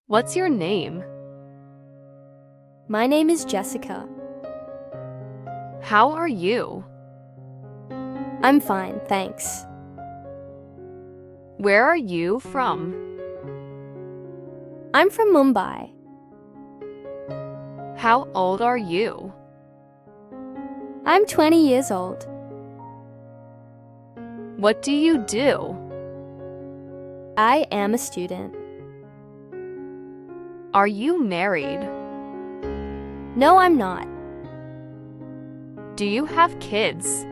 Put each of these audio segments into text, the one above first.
What's your name? My name is Jessica. How are you? I'm fine, thanks. Where are you from? I'm from Mumbai. How old are you? I'm 20 years old. What do you do? I am a student. Are you married? No, I'm not. Do you have kids?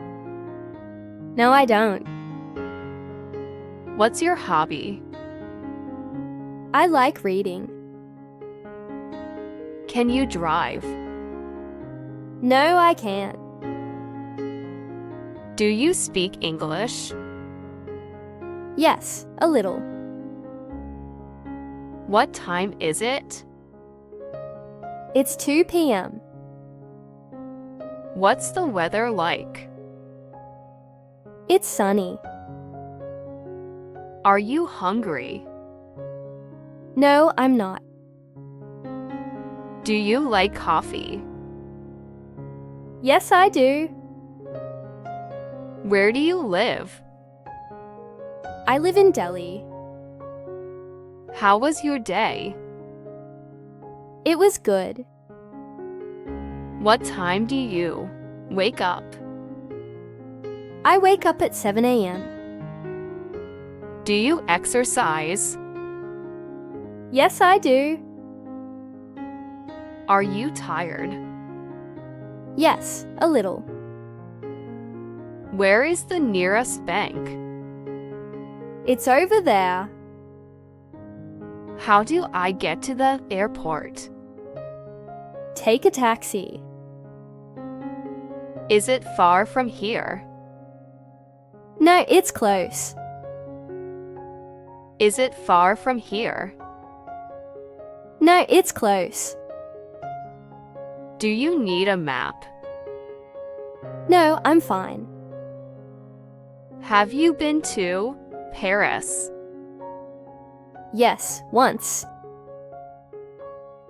No, I don't. What's your hobby? I like reading. Can you drive? No, I can't. Do you speak English? Yes, a little. What time is it? It's 2 p.m. What's the weather like? It's sunny. Are you hungry? No, I'm not. Do you like coffee? Yes, I do. Where do you live? I live in Delhi. How was your day? It was good. What time do you wake up? I wake up at 7 a.m. Do you exercise? Yes, I do. Are you tired? Yes, a little. Where is the nearest bank? It's over there. How do I get to the airport? Take a taxi. Is it far from here? No, it's close. Is it far from here? No, it's close. Do you need a map? No, I'm fine. Have you been to Paris? Yes, once.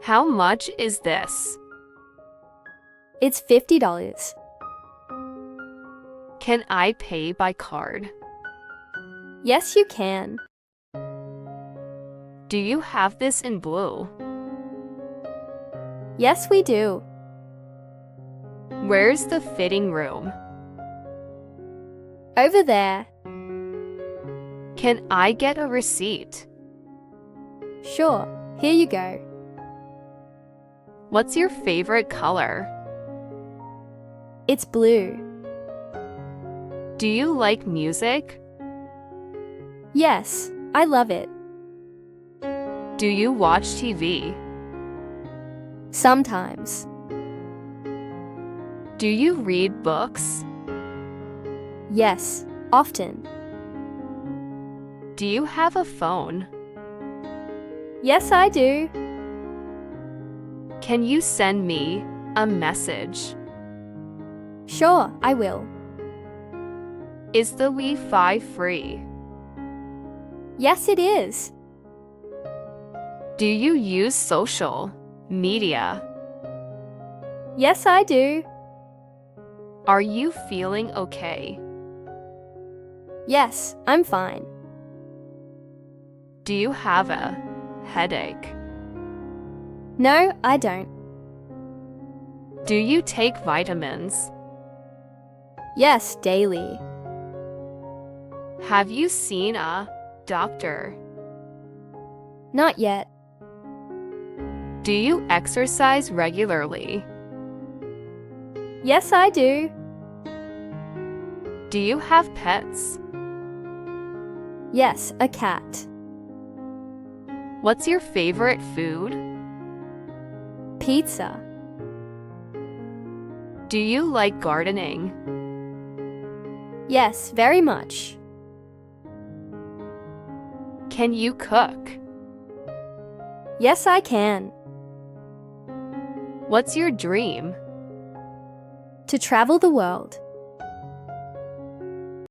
How much is this? It's $50. Can I pay by card? Yes, you can. Do you have this in blue? Yes, we do. Where's the fitting room? Over there. Can I get a receipt? Sure, here you go. What's your favorite color? It's blue. Do you like music? Yes, I love it. Do you watch TV? Sometimes. Do you read books? Yes, often. Do you have a phone? Yes, I do. Can you send me a message? Sure, I will. Is the Wi-Fi free? Yes, it is. Do you use social media? Yes, I do. Are you feeling okay? Yes, I'm fine. Do you have a headache? No, I don't. Do you take vitamins? Yes, daily. Have you seen a doctor? Not yet. Do you exercise regularly? Yes, I do. Do you have pets? Yes, a cat. What's your favorite food? Pizza. Do you like gardening? Yes, very much. Can you cook? Yes, I can. What's your dream? To travel the world.